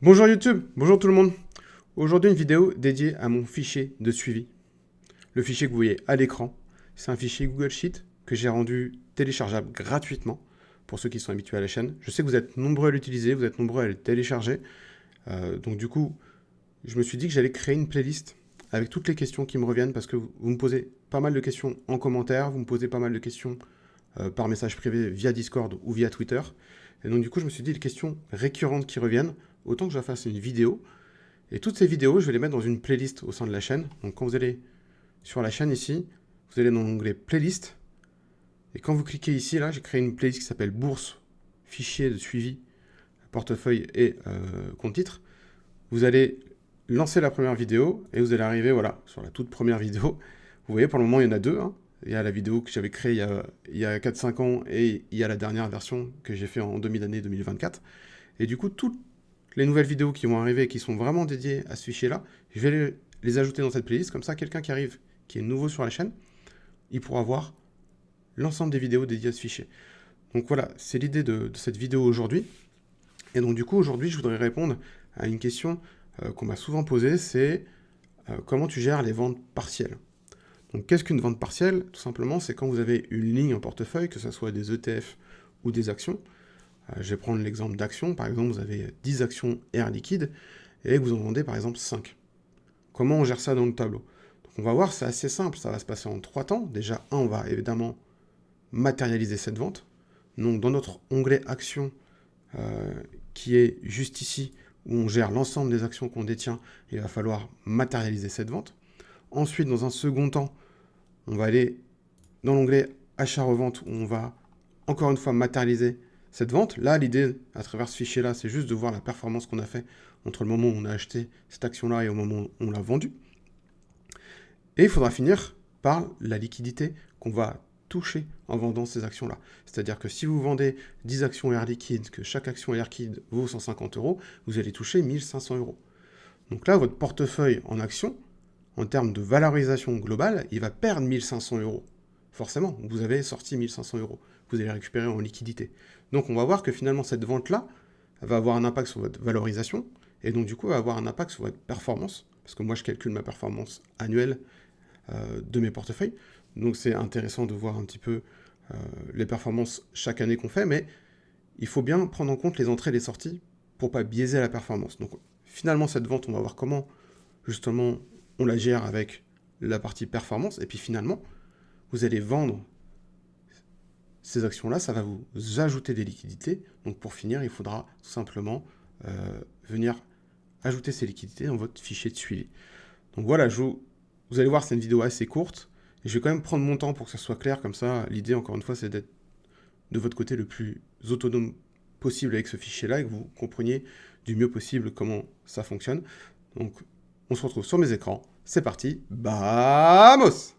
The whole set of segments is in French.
Bonjour YouTube, bonjour tout le monde. Aujourd'hui une vidéo dédiée à mon fichier de suivi. Le fichier que vous voyez à l'écran, c'est un fichier Google Sheet que j'ai rendu téléchargeable gratuitement pour ceux qui sont habitués à la chaîne. Je sais que vous êtes nombreux à l'utiliser, vous êtes nombreux à le télécharger. Donc du coup, je me suis dit que j'allais créer une playlist avec toutes les questions qui me reviennent parce que vous me posez pas mal de questions en commentaire, vous me posez pas mal de questions par message privé via Discord ou via Twitter. Et donc du coup, je me suis dit les questions récurrentes qui reviennent, autant que je fasse une vidéo. Et toutes ces vidéos, je vais les mettre dans une playlist au sein de la chaîne. Donc quand vous allez sur la chaîne ici, vous allez dans l'onglet playlist. Et quand vous cliquez ici, là, j'ai créé une playlist qui s'appelle bourse, fichier de suivi, portefeuille et compte titre. Vous allez lancer la première vidéo et vous allez arriver voilà, sur la toute première vidéo. Vous voyez, pour le moment, il y en a deux. Hein. Il y a la vidéo que j'avais créée il y a 4-5 ans et il y a la dernière version que j'ai fait en demi-année 2024. Et du coup, toutes les nouvelles vidéos qui vont arriver et qui sont vraiment dédiées à ce fichier-là, je vais les ajouter dans cette playlist. Comme ça, quelqu'un qui arrive, qui est nouveau sur la chaîne, il pourra voir l'ensemble des vidéos dédiées à ce fichier. Donc voilà, c'est l'idée de cette vidéo aujourd'hui. Et donc du coup, aujourd'hui, je voudrais répondre à une question qu'on m'a souvent posée, c'est comment tu gères les ventes partielles. Donc qu'est-ce qu'une vente partielle? Tout simplement, c'est quand vous avez une ligne en portefeuille, que ce soit des ETF ou des actions. Je vais prendre l'exemple d'actions. Par exemple, vous avez 10 actions Air Liquide et vous en vendez par exemple 5. Comment on gère ça dans le tableau? Donc on va voir, c'est assez simple, ça va se passer en 3 temps. Déjà, on va évidemment matérialiser cette vente. Donc dans notre onglet actions, qui est juste ici, où on gère l'ensemble des actions qu'on détient, il va falloir matérialiser cette vente. Ensuite, dans un second temps, on va aller dans l'onglet achat-revente, où on va encore une fois matérialiser cette vente. Là, l'idée, à travers ce fichier-là, c'est juste de voir la performance qu'on a fait entre le moment où on a acheté cette action-là et au moment où on l'a vendue. Et il faudra finir par la liquidité qu'on va toucher en vendant ces actions-là. C'est-à-dire que si vous vendez 10 actions Air Liquide, que chaque action Air Liquide vaut 150 euros, vous allez toucher 1500 euros. Donc là, votre portefeuille en actions, en termes de valorisation globale, il va perdre 1500 euros. Forcément, vous avez sorti 1500 euros. Vous allez récupérer en liquidité. Donc on va voir que finalement, cette vente-là va avoir un impact sur votre valorisation, et donc du coup, va avoir un impact sur votre performance, parce que moi, je calcule ma performance annuelle de mes portefeuilles. Donc c'est intéressant de voir un petit peu les performances chaque année qu'on fait, mais il faut bien prendre en compte les entrées et les sorties pour pas biaiser la performance. Donc finalement, cette vente, on va voir comment justement on la gère avec la partie performance, et puis finalement, vous allez vendre ces actions-là, ça va vous ajouter des liquidités. Donc pour finir, il faudra tout simplement venir ajouter ces liquidités dans votre fichier de suivi. Donc voilà, vous allez voir, c'est une vidéo assez courte. Et je vais quand même prendre mon temps pour que ça soit clair. Comme ça, l'idée, encore une fois, c'est d'être de votre côté le plus autonome possible avec ce fichier-là et que vous compreniez du mieux possible comment ça fonctionne. Donc, on se retrouve sur mes écrans. C'est parti. Vamos!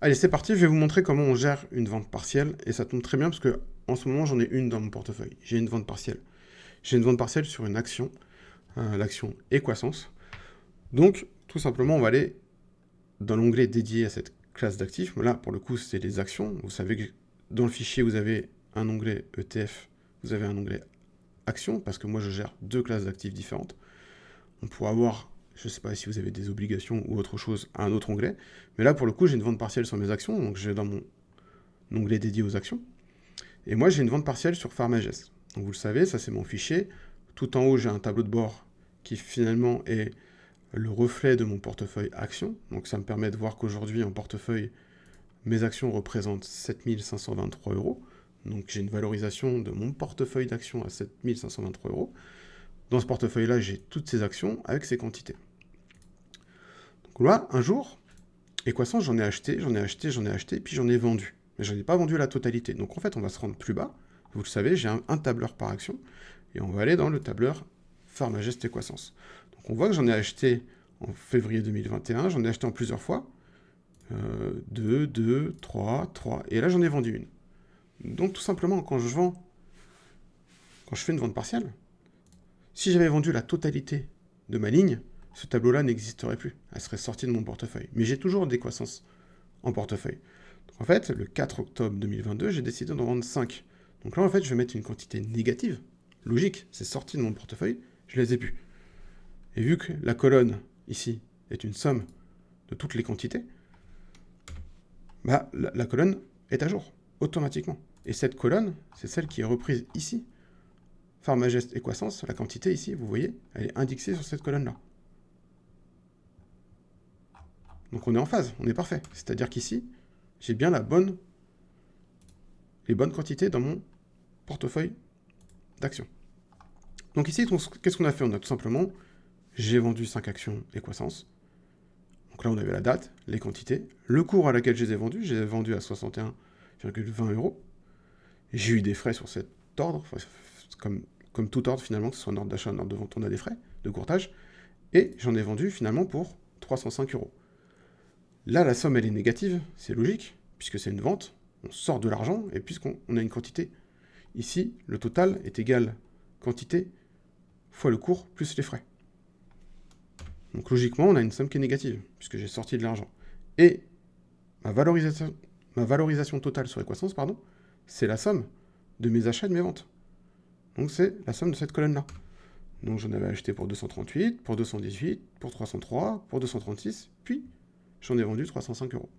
Allez, c'est parti. Je vais vous montrer comment on gère une vente partielle. Et ça tombe très bien parce que en ce moment, j'en ai une dans mon portefeuille. J'ai une vente partielle. J'ai une vente partielle sur une action, l'action Equasens. Donc, tout simplement, on va aller dans l'onglet dédié à cette classe d'actifs. Là, pour le coup, c'est les actions. Vous savez que dans le fichier, vous avez un onglet ETF, vous avez un onglet actions, parce que moi, je gère deux classes d'actifs différentes. On pourra avoir, je ne sais pas si vous avez des obligations ou autre chose, à un autre onglet. Mais là, pour le coup, j'ai une vente partielle sur mes actions, donc j'ai dans mon onglet dédié aux actions. Et moi, j'ai une vente partielle sur Pharmagest. Donc vous le savez, ça c'est mon fichier. Tout en haut, j'ai un tableau de bord qui finalement est le reflet de mon portefeuille actions. Donc ça me permet de voir qu'aujourd'hui, en portefeuille, mes actions représentent 7 523 euros. Donc j'ai une valorisation de mon portefeuille d'actions à 7 523 euros. Dans ce portefeuille-là, j'ai toutes ces actions avec ces quantités. Donc là, un jour, Equasens, j'en ai acheté, puis j'en ai vendu. Mais je n'en ai pas vendu la totalité. Donc en fait, on va se rendre plus bas. Vous le savez, j'ai un tableur par action. Et on va aller dans le tableur Pharmagest Equasens. Donc on voit que j'en ai acheté en février 2021, j'en ai acheté en plusieurs fois. 2, 2, 3, 3. Et là, j'en ai vendu une. Donc tout simplement, quand je fais une vente partielle, si j'avais vendu la totalité de ma ligne, ce tableau-là n'existerait plus. Elle serait sortie de mon portefeuille. Mais j'ai toujours des croissances en portefeuille. Donc en fait, le 4 octobre 2022, j'ai décidé d'en vendre 5. Donc là, en fait, je vais mettre une quantité négative. Logique, c'est sorti de mon portefeuille. je les ai plus. Et vu que la colonne, ici, est une somme de toutes les quantités, bah, la colonne est à jour, automatiquement. Et cette colonne, c'est celle qui est reprise ici. Farmagest et croissance, la quantité ici, vous voyez, elle est indexée sur cette colonne-là. Donc on est en phase, on est parfait. C'est-à-dire qu'ici, j'ai bien les bonnes quantités dans mon portefeuille d'actions. Donc ici, qu'est-ce qu'on a fait? On a tout simplement, j'ai vendu 5 actions et croissance. Donc là, on avait la date, les quantités, le cours à laquelle je les ai vendus à 61,20 euros. J'ai eu des frais sur cet ordre, comme tout ordre finalement, que ce soit un ordre d'achat, un ordre de vente, on a des frais de courtage. Et j'en ai vendu finalement pour 305 euros. Là, la somme, elle est négative, c'est logique, puisque c'est une vente, on sort de l'argent, et puisqu'on a une quantité. Ici, le total est égal quantité fois le cours plus les frais. Donc logiquement, on a une somme qui est négative, puisque j'ai sorti de l'argent. Et ma valorisation totale sur Equasens, c'est la somme de mes achats et de mes ventes. Donc c'est la somme de cette colonne-là. Donc j'en avais acheté pour 238, pour 218, pour 303, pour 236, puis j'en ai vendu 305 euros.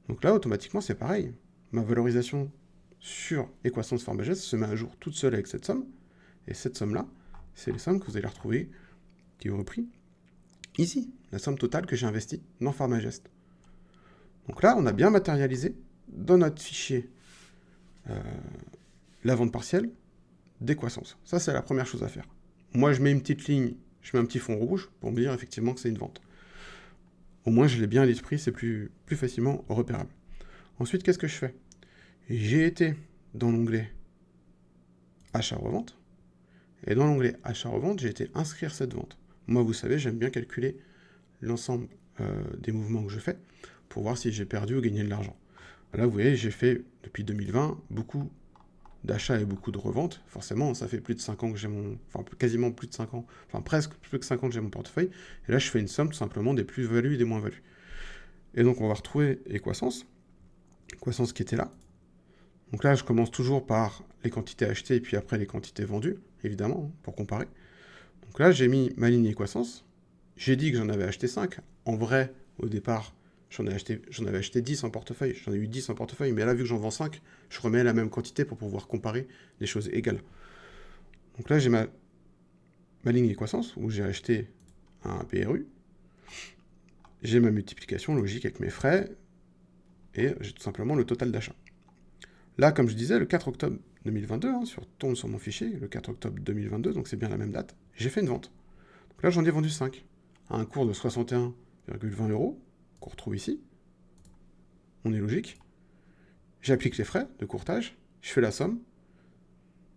Donc là, automatiquement, c'est pareil. Ma valorisation sur Equasens Farmagest se met à jour toute seule avec cette somme. Et cette somme-là, c'est les sommes que vous allez retrouver qui ont repris ici, la somme totale que j'ai investie dans Farmagest. Donc là, on a bien matérialisé dans notre fichier la vente partielle d'Equasens. Ça, c'est la première chose à faire. Moi, je mets une petite ligne, je mets un petit fond rouge pour me dire effectivement que c'est une vente. Au moins, je l'ai bien à l'esprit, c'est plus facilement repérable. Ensuite, qu'est-ce que je fais? J'ai été dans l'onglet Achat-Revente, et dans l'onglet Achat-Revente, j'ai été inscrire cette vente. Moi, vous savez, j'aime bien calculer l'ensemble des mouvements que je fais pour voir si j'ai perdu ou gagné de l'argent. Là, vous voyez, j'ai fait, depuis 2020, beaucoup d'achats et beaucoup de reventes. Forcément, ça fait plus de 5 ans que j'ai quasiment plus de 5 ans, presque plus que 5 ans que j'ai mon portefeuille. Et là, je fais une somme tout simplement des plus-values et des moins-values. Et donc, on va retrouver Equasens qui était là. Donc là, je commence toujours par les quantités achetées et puis après les quantités vendues, évidemment, pour comparer. Donc là, j'ai mis ma ligne Equasens. J'ai dit que j'en avais acheté 5. En vrai, au départ, j'en avais acheté 10 en portefeuille. J'en ai eu 10 en portefeuille, mais là, vu que j'en vends 5, je remets la même quantité pour pouvoir comparer les choses égales. Donc là, j'ai ma ligne Equasens, où j'ai acheté un PRU. J'ai ma multiplication logique avec mes frais, et j'ai tout simplement le total d'achat. Là, comme je disais, le 4 octobre 2022, tourne sur mon fichier, le 4 octobre 2022, donc c'est bien la même date, j'ai fait une vente. Donc là, j'en ai vendu 5, à un cours de 61,20 euros, qu'on retrouve ici. On est logique. J'applique les frais de courtage, je fais la somme.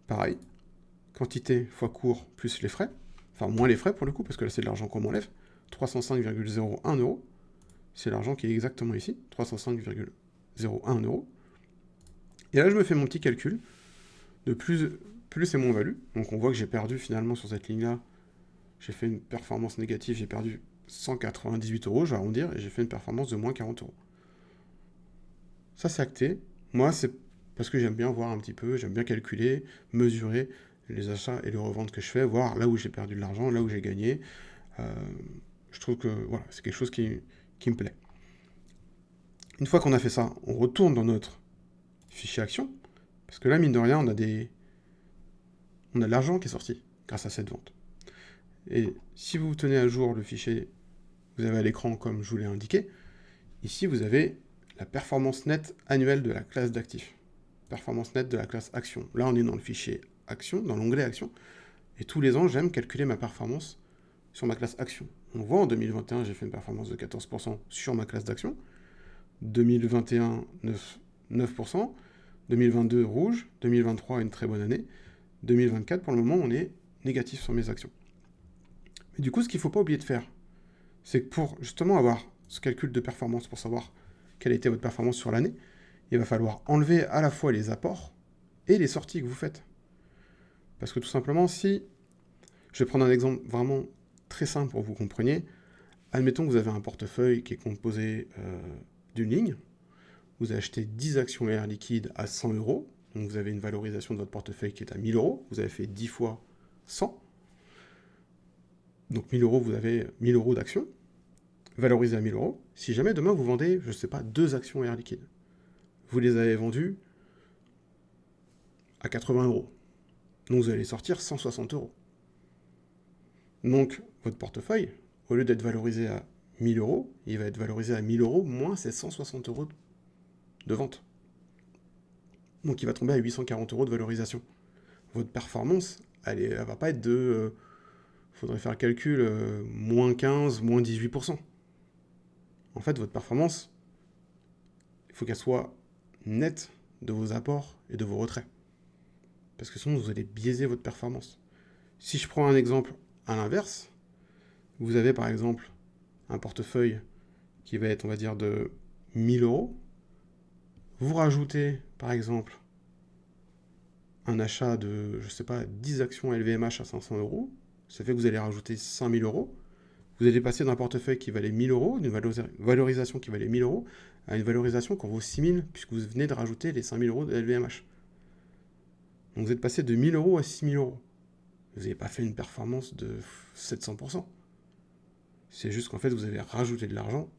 Pareil, quantité fois cours plus les frais, enfin moins les frais pour le coup, parce que là c'est de l'argent qu'on m'enlève, 305,01 euros. C'est l'argent qui est exactement ici, 305,01 euros. Et là, je me fais mon petit calcul de plus et moins value. Donc on voit que j'ai perdu finalement sur cette ligne-là. J'ai fait une performance négative, j'ai perdu 198 euros, je vais arrondir, et j'ai fait une performance de moins 40 euros. Ça, c'est acté. Moi, c'est parce que j'aime bien voir un petit peu, j'aime bien calculer, mesurer les achats et les reventes que je fais, voir là où j'ai perdu de l'argent, là où j'ai gagné. Je trouve que voilà, c'est quelque chose qui me plaît. Une fois qu'on a fait ça, on retourne dans notre fichier action, parce que là, mine de rien, on a de l'argent qui est sorti grâce à cette vente. Et si vous tenez à jour le fichier, vous avez à l'écran, comme je vous l'ai indiqué, ici, vous avez la performance nette annuelle de la classe d'actifs. Performance nette de la classe action. Là, on est dans le fichier action, dans l'onglet action. Et tous les ans, j'aime calculer ma performance sur ma classe action. On voit en 2021, j'ai fait une performance de 14% sur ma classe d'action. 2021, 9%. 2022, rouge. 2023, une très bonne année. 2024, pour le moment, on est négatif sur mes actions. Mais du coup, ce qu'il ne faut pas oublier de faire, c'est que pour justement avoir ce calcul de performance, pour savoir quelle était votre performance sur l'année, il va falloir enlever à la fois les apports et les sorties que vous faites. Parce que tout simplement, si... Je vais prendre un exemple vraiment très simple pour que vous compreniez. Admettons que vous avez un portefeuille qui est composé d'une ligne. Vous achetez 10 actions Air Liquide à 100 euros. Donc vous avez une valorisation de votre portefeuille qui est à 1000 euros. Vous avez fait 10 fois 100. Donc 1000 euros, vous avez 1000 euros d'actions, valorisées à 1000 euros. Si jamais demain vous vendez, je ne sais pas, 2 actions Air Liquide, vous les avez vendues à 80 euros. Donc vous allez sortir 160 euros. Donc votre portefeuille, au lieu d'être valorisé à 1000 euros, il va être valorisé à 1000 euros moins ces 160 euros de vente. Donc il va tomber à 840 euros de valorisation. Votre performance, elle va pas être de... faudrait faire le calcul, moins 15, moins 18%. En fait, votre performance, il faut qu'elle soit nette de vos apports et de vos retraits. Parce que sinon, vous allez biaiser votre performance. Si je prends un exemple à l'inverse, vous avez par exemple un portefeuille qui va être, on va dire, de 1000 euros. Vous rajoutez, par exemple, un achat de, je sais pas, 10 actions LVMH à 500 euros. Ça fait que vous allez rajouter 5000 euros. Vous allez passer d'un portefeuille qui valait 1000 euros, d'une valorisation qui valait 1000 euros, à une valorisation qui en vaut 6000, puisque vous venez de rajouter les 5000 euros de LVMH. Donc vous êtes passé de 1000 euros à 6000 euros. Vous n'avez pas fait une performance de 700%. C'est juste qu'en fait, vous avez rajouté de l'argent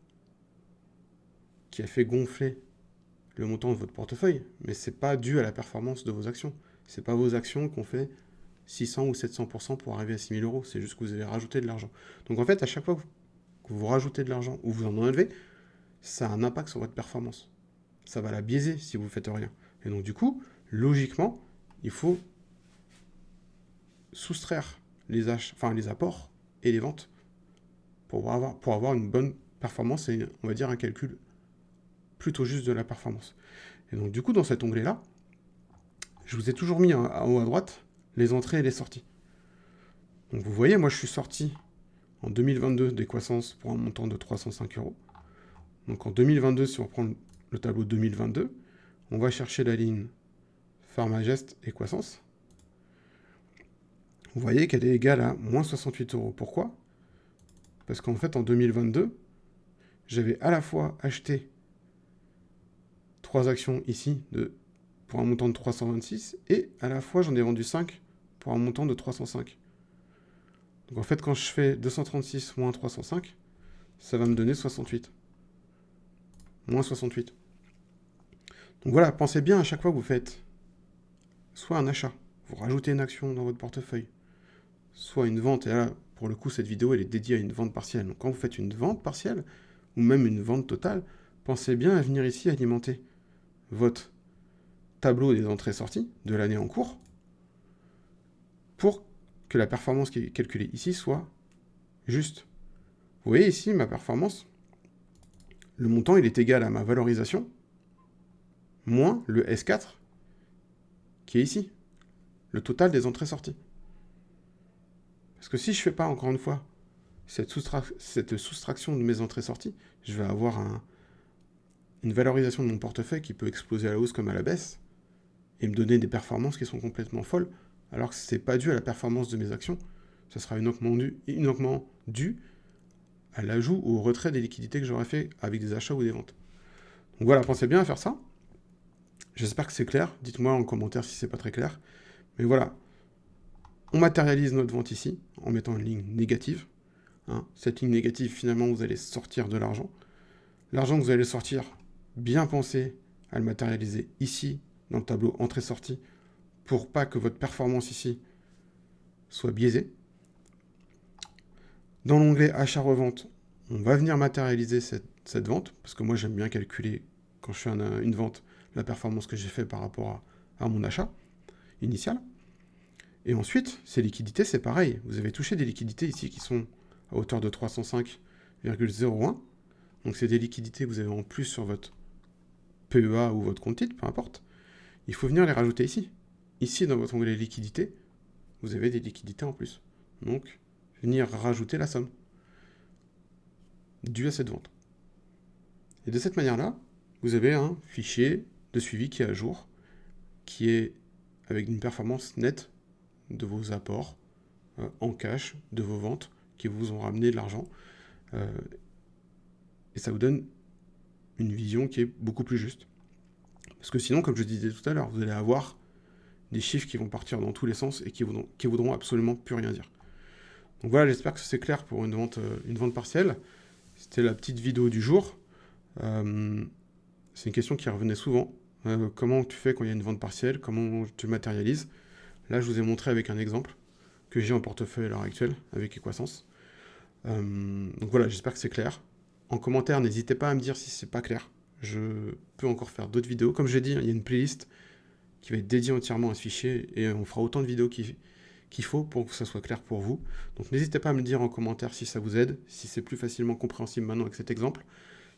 qui a fait gonfler le montant de votre portefeuille, mais ce n'est pas dû à la performance de vos actions. Ce n'est pas vos actions qui ont fait 600 ou 700% pour arriver à 6000 euros. C'est juste que vous avez rajouté de l'argent. Donc en fait, à chaque fois que vous rajoutez de l'argent ou vous en enlevez, ça a un impact sur votre performance. Ça va la biaiser si vous ne faites rien. Et donc du coup, logiquement, il faut soustraire les apports et les ventes pour avoir une bonne performance et, on va dire, un calcul plutôt juste de la performance. Et donc du coup, dans cet onglet-là, je vous ai toujours mis en haut à droite les entrées et les sorties. Donc vous voyez, moi je suis sorti en 2022 d'Equasens pour un montant de 305 euros. Donc en 2022, si on reprend le tableau 2022, on va chercher la ligne Pharmagest Equasens. Vous voyez qu'elle est égale à moins 68 euros. Pourquoi ? Parce qu'en fait, en 2022, j'avais à la fois acheté 3 actions ici pour un montant de 326 et à la fois j'en ai vendu 5 pour un montant de 305. Donc en fait, quand je fais 236 moins 305, ça va me donner 68. Moins 68. Donc voilà, pensez bien à chaque fois que vous faites soit un achat, vous rajoutez une action dans votre portefeuille, soit une vente, et là, pour le coup, cette vidéo, elle est dédiée à une vente partielle. Donc quand vous faites une vente partielle, ou même une vente totale, pensez bien à venir ici alimenter votre tableau des entrées-sorties de l'année en cours pour que la performance qui est calculée ici soit juste. Vous voyez ici, ma performance, le montant, il est égal à ma valorisation moins le S4 qui est ici, le total des entrées-sorties. Parce que si je ne fais pas, encore une fois, cette soustraction de mes entrées-sorties, je vais avoir une valorisation de mon portefeuille qui peut exploser à la hausse comme à la baisse et me donner des performances qui sont complètement folles, alors que ce n'est pas dû à la performance de mes actions. Ce sera uniquement dû à l'ajout ou au retrait des liquidités que j'aurais fait avec des achats ou des ventes. Donc voilà, pensez bien à faire ça. J'espère que c'est clair. Dites-moi en commentaire si c'est pas très clair. Mais voilà, on matérialise notre vente ici en mettant une ligne négative. Cette ligne négative, finalement, vous allez sortir de l'argent. L'argent que vous allez sortir, bien pensez à le matérialiser ici, dans le tableau entrée-sortie, pour pas que votre performance ici soit biaisée. Dans l'onglet achat-revente, on va venir matérialiser cette vente, parce que moi j'aime bien calculer, quand je fais une vente, la performance que j'ai fait par rapport à mon achat initial. Et ensuite, ces liquidités, c'est pareil. Vous avez touché des liquidités ici qui sont à hauteur de 305,01. Donc c'est des liquidités que vous avez en plus sur votre PEA ou votre compte titre, peu importe. Il faut venir les rajouter ici. Ici, dans votre onglet liquidités, vous avez des liquidités en plus. Donc, venir rajouter la somme due à cette vente. Et de cette manière-là, vous avez un fichier de suivi qui est à jour, qui est avec une performance nette de vos apports en cash, de vos ventes qui vous ont ramené de l'argent. Et ça vous donne une vision qui est beaucoup plus juste. Parce que sinon, comme je disais tout à l'heure, vous allez avoir des chiffres qui vont partir dans tous les sens et qui voudront absolument plus rien dire. Donc voilà, j'espère que c'est clair pour une vente partielle. C'était la petite vidéo du jour. C'est une question qui revenait souvent. Comment tu fais quand il y a une vente partielle? Comment tu matérialises? Là, je vous ai montré avec un exemple que j'ai en portefeuille à l'heure actuelle avec Equasense. Donc voilà, j'espère que c'est clair. En commentaire, n'hésitez pas à me dire si c'est pas clair. Je peux encore faire d'autres vidéos. Comme j'ai dit, il y a une playlist qui va être dédiée entièrement à ce fichier et on fera autant de vidéos qu'il faut pour que ça soit clair pour vous. Donc n'hésitez pas à me le dire en commentaire si ça vous aide, si c'est plus facilement compréhensible maintenant avec cet exemple.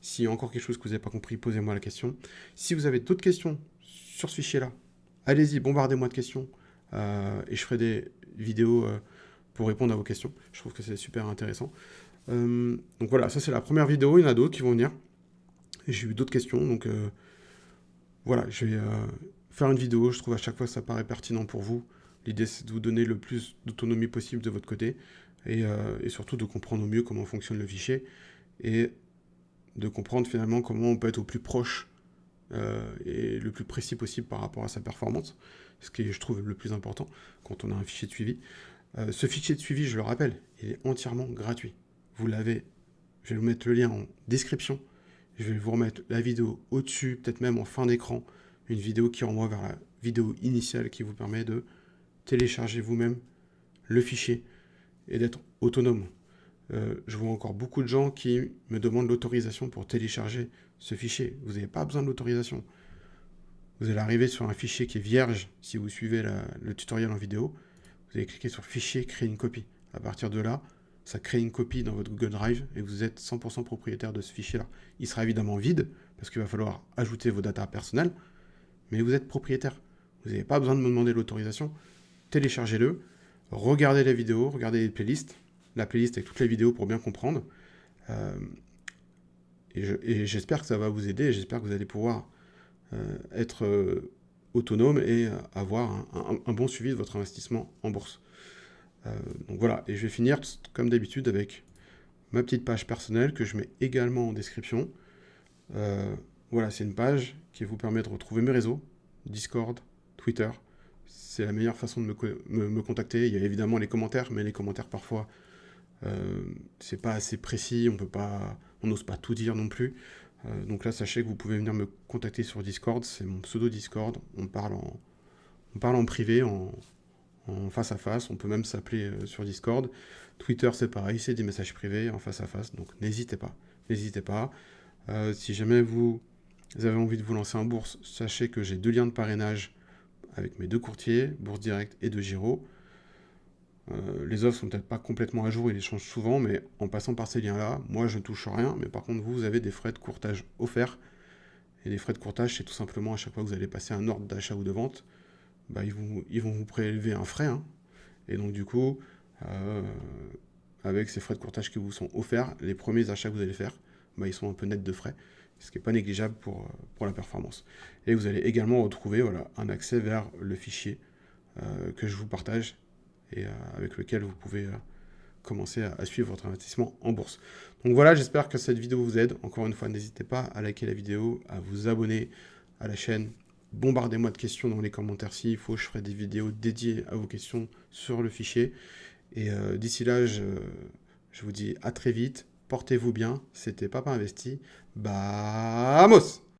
S'il y a encore quelque chose que vous n'avez pas compris, posez-moi la question. Si vous avez d'autres questions sur ce fichier-là, allez-y, bombardez-moi de questions et je ferai des vidéos pour répondre à vos questions. Je trouve que c'est super intéressant. Donc voilà, ça c'est la première vidéo, il y en a d'autres qui vont venir. J'ai eu d'autres questions, donc voilà, je vais faire une vidéo, je trouve à chaque fois que ça paraît pertinent pour vous. L'idée c'est de vous donner le plus d'autonomie possible de votre côté et surtout de comprendre au mieux comment fonctionne le fichier et de comprendre finalement comment on peut être au plus proche et le plus précis possible par rapport à sa performance, ce qui est, je trouve, le plus important quand on a un fichier de suivi. Ce fichier de suivi, je le rappelle, il est entièrement gratuit. Vous l'avez, je vais vous mettre le lien en description, je vais vous remettre la vidéo au-dessus, peut-être même en fin d'écran, une vidéo qui renvoie vers la vidéo initiale qui vous permet de télécharger vous-même le fichier et d'être autonome. Je vois encore beaucoup de gens qui me demandent l'autorisation pour télécharger ce fichier. Vous n'avez pas besoin de l'autorisation. Vous allez arriver sur un fichier qui est vierge si vous suivez le tutoriel en vidéo. Vous allez cliquer sur fichier, créer une copie. À partir de là, ça crée une copie dans votre Google Drive et vous êtes 100% propriétaire de ce fichier-là. Il sera évidemment vide parce qu'il va falloir ajouter vos datas personnelles, mais vous êtes propriétaire. Vous n'avez pas besoin de me demander l'autorisation. Téléchargez-le, regardez les vidéos, regardez les playlists. La playlist avec toutes les vidéos pour bien comprendre. Et j'espère que ça va vous aider et j'espère que vous allez pouvoir être autonome et avoir un bon suivi de votre investissement en bourse. Donc voilà, et je vais finir comme d'habitude avec ma petite page personnelle que je mets également en description. Voilà, c'est une page qui vous permet de retrouver mes réseaux, Discord, Twitter. C'est la meilleure façon de me contacter. Il y a évidemment les commentaires, mais les commentaires parfois c'est pas assez précis, on n'ose pas tout dire non plus. Donc là, sachez que vous pouvez venir me contacter sur Discord, c'est mon pseudo Discord. On parle en privé, en face à face. On peut même s'appeler sur Discord. Twitter, c'est pareil, c'est des messages privés en face à face. Donc n'hésitez pas, n'hésitez pas. Si jamais vous avez envie de vous lancer en bourse, sachez que j'ai 2 liens de parrainage avec mes 2 courtiers, Bourse Direct et De Giro. Les offres sont peut-être pas complètement à jour, ils les changent souvent, mais en passant par ces liens-là, moi je ne touche rien, mais par contre vous avez des frais de courtage offerts. Et les frais de courtage, c'est tout simplement à chaque fois que vous allez passer un ordre d'achat ou de vente, bah, ils vont vous prélever un frais. Hein. Et donc du coup, avec ces frais de courtage qui vous sont offerts, les premiers achats que vous allez faire, bah, ils sont un peu nets de frais, ce qui n'est pas négligeable pour la performance. Et vous allez également retrouver voilà, un accès vers le fichier que je vous partage et avec lequel vous pouvez commencer à suivre votre investissement en bourse. Donc voilà, j'espère que cette vidéo vous aide. Encore une fois, n'hésitez pas à liker la vidéo, à vous abonner à la chaîne. Bombardez-moi de questions dans les commentaires s'il faut. Je ferai des vidéos dédiées à vos questions sur le fichier. Et d'ici là, je vous dis à très vite. Portez-vous bien. C'était Papa Investi. Vamos!